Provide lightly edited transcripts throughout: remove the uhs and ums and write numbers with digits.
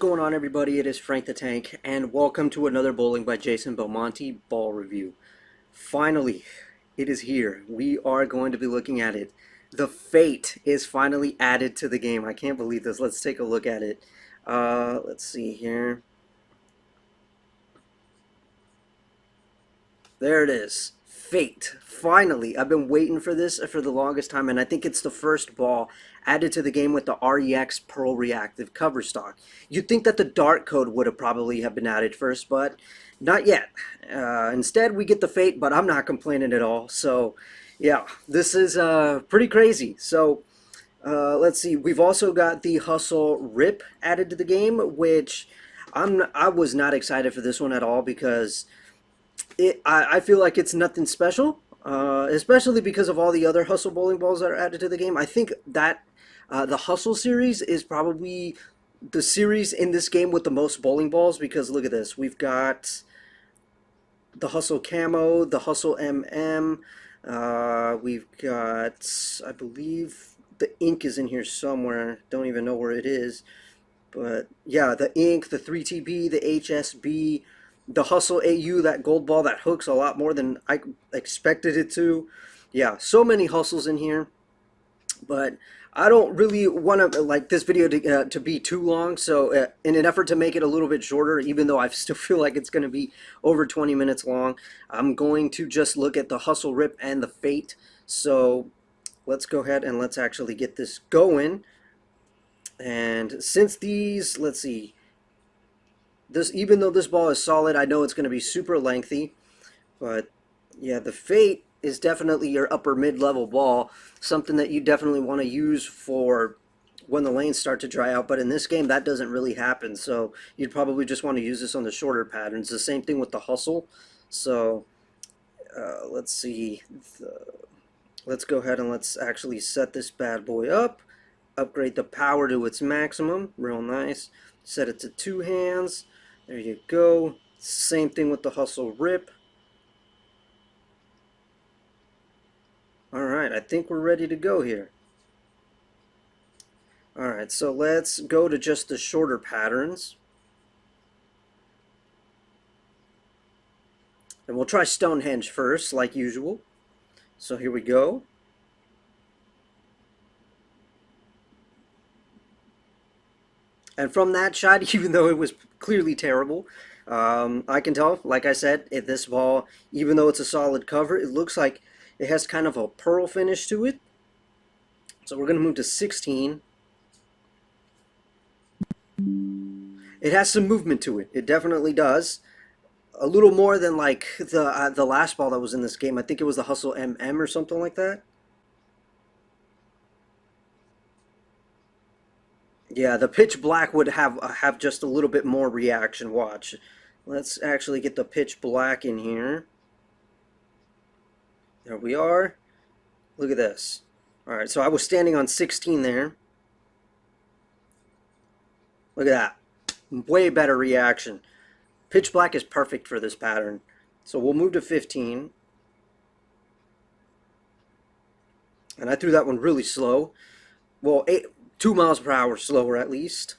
going on, everybody? It is Frank the Tank, and welcome to another Bowling by Jason Belmonte ball review. Finally, it is here. We are going to be looking at it. The Fate is finally added to the game. I can't believe this. Let's take a look at it. Let's see here. There it is. Fate. Finally. I've been waiting for this for the longest time, and I think it's the first ball added to the game with the REX Pearl Reactive cover stock. You'd think that the Dart code would have probably have been added first, but not yet. Instead, we get the Fate, but I'm not complaining at all. So, yeah, this is pretty crazy. So, let's see. We've also got the Hustle Rip added to the game, which I was not excited for this one at all because I feel like it's nothing special, especially because of all the other Hustle bowling balls that are added to the game. I think that the Hustle series is probably the series in this game with the most bowling balls, because look at this. We've got the Hustle Camo, the Hustle MM, we've got, I believe, the ink is in here somewhere. Don't even know where it is. But yeah, the ink, the 3TB, the HSB, the Hustle AU, that gold ball that hooks a lot more than I expected it to. Yeah, so many hustles in here. But I don't really want to like this video to be too long. So in an effort to make it a little bit shorter, even though I still feel like it's going to be over 20 minutes long, I'm going to just look at the Hustle Rip and the Fate. So let's go ahead and let's actually get this going. And since these, let's see, even though this ball is solid, I know it's going to be super lengthy, but yeah, the Fate is definitely your upper mid-level ball, something that you definitely want to use for when the lanes start to dry out. But in this game, that doesn't really happen, so you'd probably just want to use this on the shorter patterns. The same thing with the Hustle. So let's see. Let's go ahead and let's actually set this bad boy up. Upgrade the power to its maximum. Real nice. Set it to 2 hands. There you go. Same thing with the Hustle Rip. Alright, I think we're ready to go here. Alright, so let's go to just the shorter patterns. And we'll try Stonehenge first, like usual. So here we go. And from that shot, even though it was clearly terrible, I can tell, like I said, this ball, even though it's a solid cover, it looks like it has kind of a pearl finish to it. So we're going to move to 16. It has some movement to it. It definitely does. A little more than like the last ball that was in this game. I think it was the Hustle MM or something like that. Yeah, the pitch black would have just a little bit more reaction. Watch. Let's actually get the pitch black in here. There we are. Look at this. Alright, so I was standing on 16 there. Look at that. Way better reaction. Pitch black is perfect for this pattern. So we'll move to 15. And I threw that one really slow. Well, 2 miles per hour slower at least.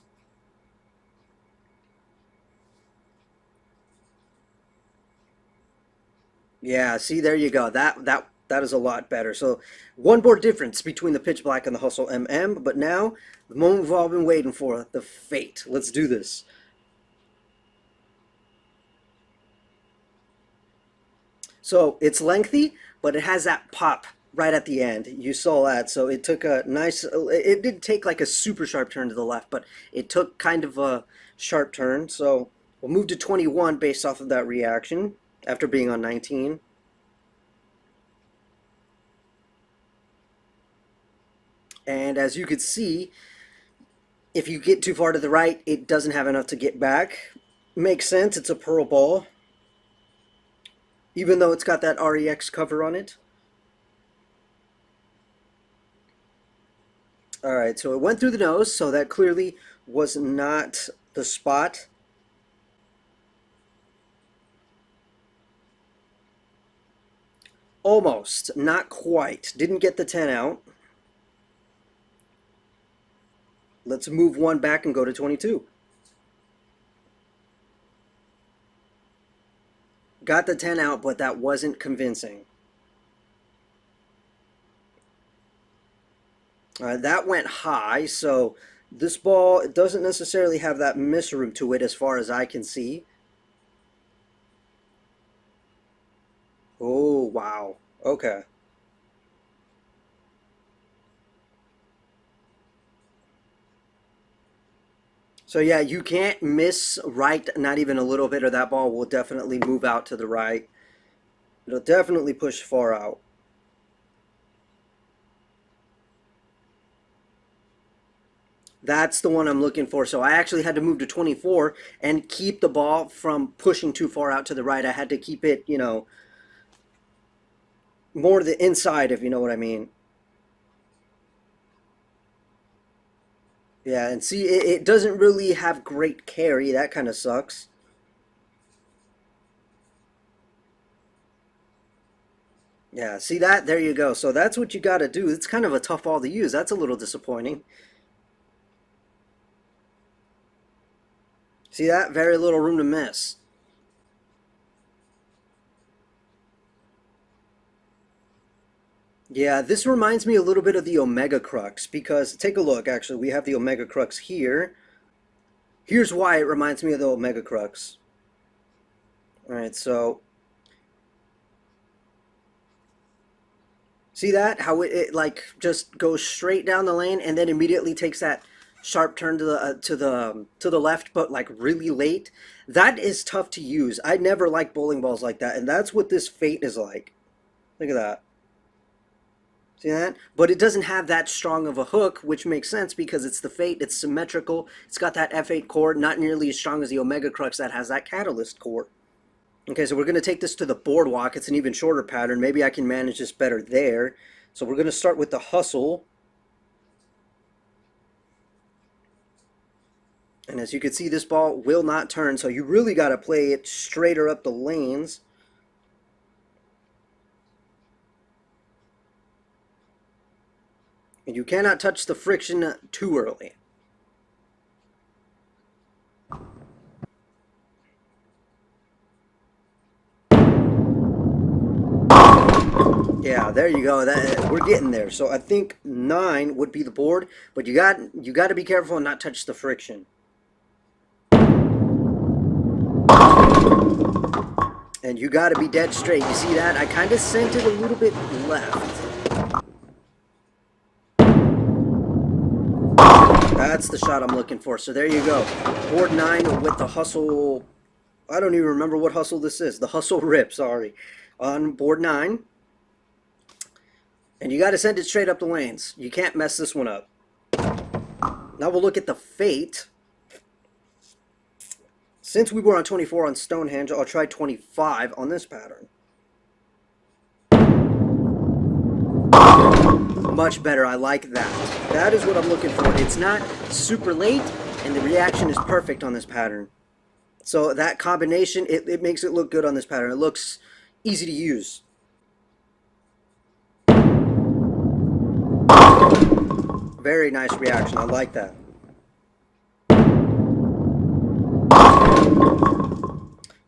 Yeah, see, there you go. That is a lot better. So one board difference between the Pitch Black and the Hustle MM. But now, the moment we've all been waiting for, the Fate. Let's do this. So it's lengthy, but it has that pop right at the end. You saw that. So it took a nice, it did take like a super sharp turn to the left, but it took kind of a sharp turn. So we'll move to 21 based off of that reaction after being on 19. And as you can see, if you get too far to the right, it doesn't have enough to get back. Makes sense, it's a pearl ball, even though it's got that REX cover on it. Alright, so it went through the nose, so that clearly was not the spot. Almost, not quite. Didn't get the 10 out. Let's move one back and go to 22. Got the 10 out, but that wasn't convincing. That went high, so this ball, it doesn't necessarily have that miss room to it as far as I can see. Oh, wow. Okay. So yeah, you can't miss right, not even a little bit, or that ball will definitely move out to the right. It'll definitely push far out. That's the one I'm looking for. So I actually had to move to 24 and keep the ball from pushing too far out to the right. I had to keep it, more to the inside, if you know what I mean. Yeah, and see, it doesn't really have great carry. That kind of sucks. Yeah, see that? There you go. So that's what you got to do. It's kind of a tough ball to use. That's a little disappointing. See that? Very little room to miss. Yeah, this reminds me a little bit of the Omega Crux because take a look. Actually, we have the Omega Crux here. Here's why it reminds me of the Omega Crux. All right, so see that? How it like just goes straight down the lane and then immediately takes that sharp turn to the left, but like really late. That is tough to use. I never like bowling balls like that, and that's what this Fate is like. Look at that. See that? But it doesn't have that strong of a hook, which makes sense because it's the Fate. It's symmetrical. It's got that F8 core, not nearly as strong as the Omega Crux that has that Catalyst core. Okay, so we're going to take this to the Boardwalk. It's an even shorter pattern. Maybe I can manage this better there. So we're going to start with the Hustle. And as you can see, this ball will not turn, so you really got to play it straighter up the lanes. And you cannot touch the friction too early. Yeah, there you go. We're getting there. So I think 9 would be the board, but you got to be careful and not touch the friction. And you got to be dead straight. You see that? I kind of sent it a little bit left. That's the shot I'm looking for. So there you go. Board 9 with the Hustle. I don't even remember what Hustle this is. The Hustle Rip, sorry. On board 9. And you got to send it straight up the lanes. You can't mess this one up. Now we'll look at the Fate. Since we were on 24 on Stonehenge, I'll try 25 on this pattern. Much better. I like that. That is what I'm looking for. It's not super late, and the reaction is perfect on this pattern. So that combination, it makes it look good on this pattern. It looks easy to use. Very nice reaction. I like that.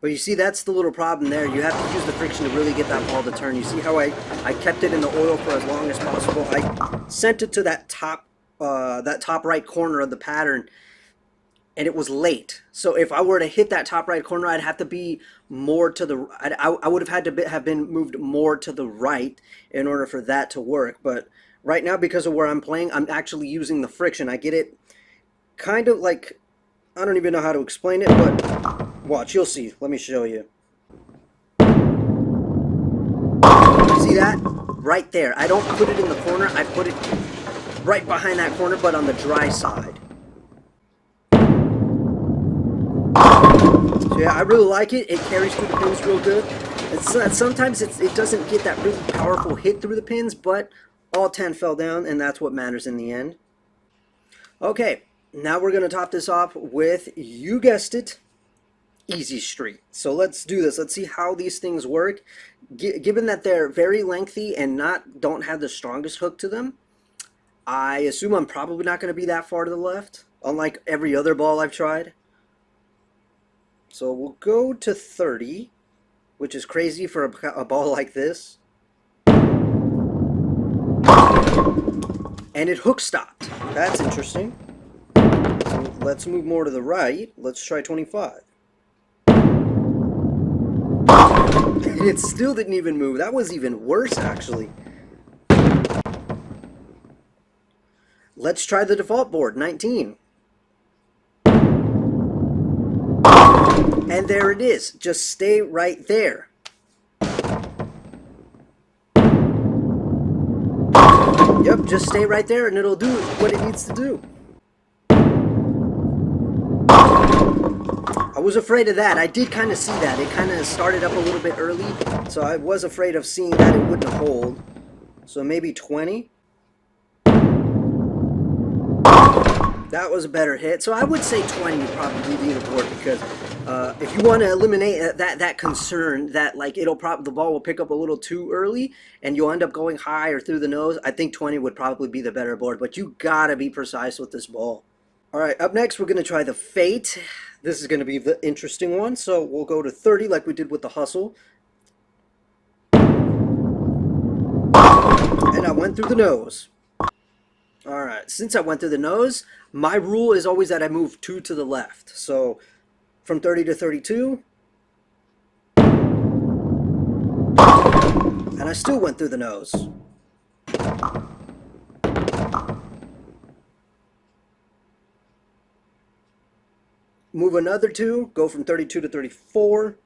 But you see, that's the little problem there. You have to use the friction to really get that ball to turn. You see how I kept it in the oil for as long as possible? I sent it to that top right corner of the pattern, and it was late. So if I were to hit that top right corner, I'd have to be more to the... I would have had to have been moved more to the right in order for that to work. But right now, because of where I'm playing, I'm actually using the friction. I get it kind of like... I don't even know how to explain it, but... Watch, you'll see. Let me show you. See that? Right there. I don't put it in the corner. I put it right behind that corner, but on the dry side. So yeah, I really like it. It carries through the pins real good. And sometimes it doesn't get that really powerful hit through the pins, but all 10 fell down, and that's what matters in the end. Okay, now we're going to top this off with, you guessed it, Easy Street. So let's do this. Let's see how these things work. Given that they're very lengthy and don't have the strongest hook to them, I assume I'm probably not going to be that far to the left, unlike every other ball I've tried. So we'll go to 30. which is crazy for a ball like this. And it hook stopped. That's interesting. So let's move more to the right. Let's try 25. And it still didn't even move. That was even worse, actually. Let's try the default board, 19. And there it is. Just stay right there. Yep, just stay right there and it'll do what it needs to do. I was afraid of that. I did kind of see that. It kind of started up a little bit early, so I was afraid of seeing that it wouldn't hold. So maybe 20. That was a better hit. So I would say 20 would probably be the board, because if you want to eliminate that concern that like the ball will pick up a little too early and you'll end up going high or through the nose, I think 20 would probably be the better board. But you gotta be precise with this ball. All right, up next we're gonna try the Fate. This is gonna be the interesting one. So we'll go to 30 like we did with the Hustle. And I went through the nose. Alright, since I went through the nose, my rule is always that I move 2 to the left. So, from 30 to 32. And I still went through the nose. Move another 2, go from 32 to 34.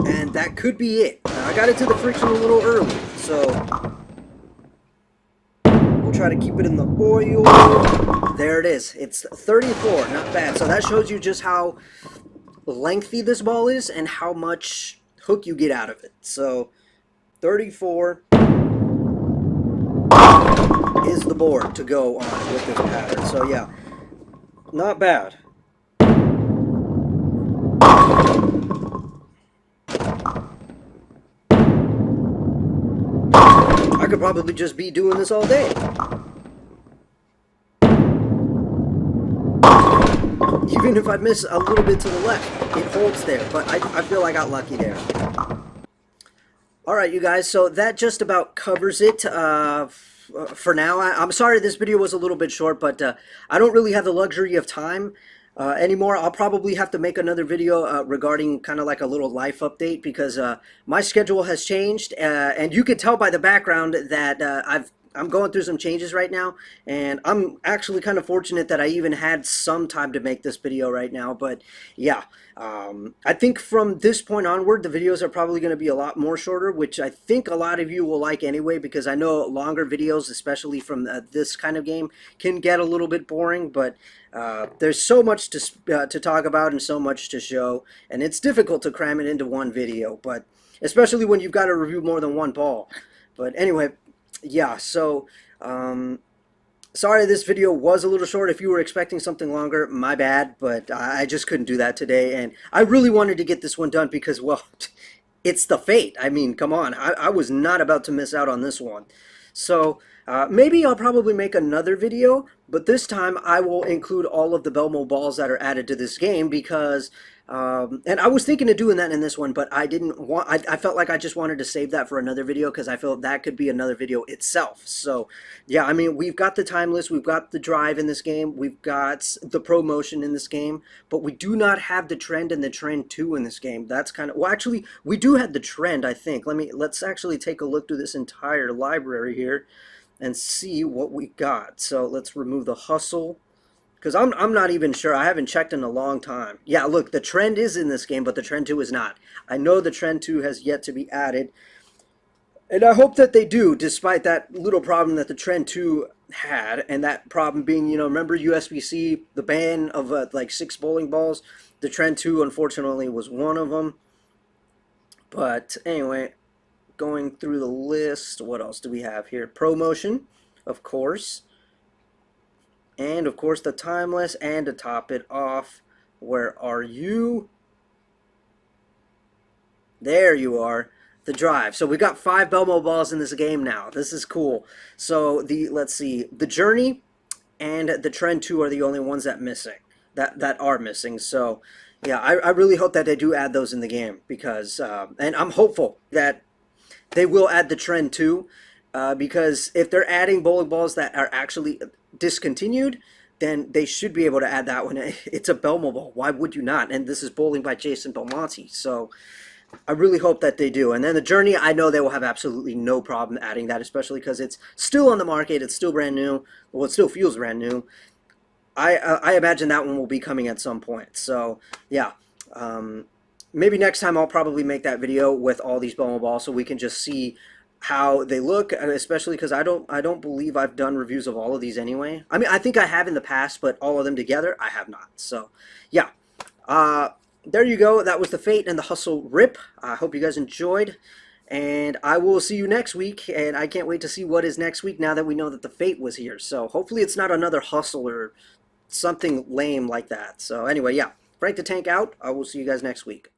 And that could be it. Now, I got into the friction a little early, so we'll try to keep it in the oil. There it is. It's 34, not bad. So that shows you just how lengthy this ball is and how much hook you get out of it. So 34 is the board to go on with this pattern. So yeah, not bad. I could probably just be doing this all day. Even if I miss a little bit to the left, it holds there, but I feel I got lucky there. Alright, you guys, so that just about covers it for now. I'm sorry this video was a little bit short, but I don't really have the luxury of time anymore. I'll probably have to make another video regarding kind of like a little life update, because my schedule has changed, and you can tell by the background that I'm going through some changes right now, and I'm actually kind of fortunate that I even had some time to make this video right now. But yeah, I think from this point onward, the videos are probably going to be a lot more shorter, which I think a lot of you will like anyway, because I know longer videos, especially from this kind of game, can get a little bit boring. But there's so much to talk about and so much to show, and it's difficult to cram it into one video, but especially when you've got to review more than one ball. But anyway, yeah, so sorry this video was a little short. If you were expecting something longer, my bad, but I just couldn't do that today, and I really wanted to get this one done because, well, it's the Fate. I mean, come on, I was not about to miss out on this one. So maybe I'll probably make another video, but this time I will include all of the Belmo balls that are added to this game, because and I was thinking of doing that in this one, but I didn't want, I felt like I just wanted to save that for another video, because I felt that could be another video itself. So yeah, I mean, we've got the timeless, we've got the drive in this game, we've got the pro motion in this game, but we do not have the trend and the trend 2 in this game. That's kind of, well, actually we do have the trend, I think. Let's actually take a look through this entire library here and see what we got. So let's remove the Hustle, because I'm not even sure. I haven't checked in a long time. Yeah, look, the trend is in this game, but the trend 2 is not. I know the trend 2 has yet to be added, and I hope that they do, despite that little problem that the trend 2 had, and that problem being, you know, remember USBC, the ban of like 6 bowling balls? The trend 2, unfortunately, was one of them. But anyway, going through the list, what else do we have here? ProMotion, of course. And of course the timeless, and to top it off, where are you? There you are, the drive. So we got 5 Belmo balls in this game now. This is cool. So let's see, the Journey and the Trend 2 are the only ones that missing. that are missing. So yeah, I really hope that they do add those in the game because and I'm hopeful that they will add the trend too, because if they're adding bowling balls that are actually discontinued, then they should be able to add that one. It's a Belmo ball. Why would you not? And this is bowling by Jason Belmonte. So I really hope that they do. And then the Journey, I know they will have absolutely no problem adding that, especially because it's still on the market. It's still brand new. Well, it still feels brand new. I imagine that one will be coming at some point. So yeah, um, maybe next time I'll probably make that video with all these Belmo balls so we can just see how they look, especially because I don't believe I've done reviews of all of these anyway. I mean, I think I have in the past, but all of them together I have not. So yeah, uh, there you go. That was the Fate and the Hustle Rip. I hope you guys enjoyed. And I will see you next week. And I can't wait to see what is next week now that we know that the Fate was here. So hopefully it's not another Hustle or something lame like that. So anyway, yeah, Frank the Tank out. I will see you guys next week.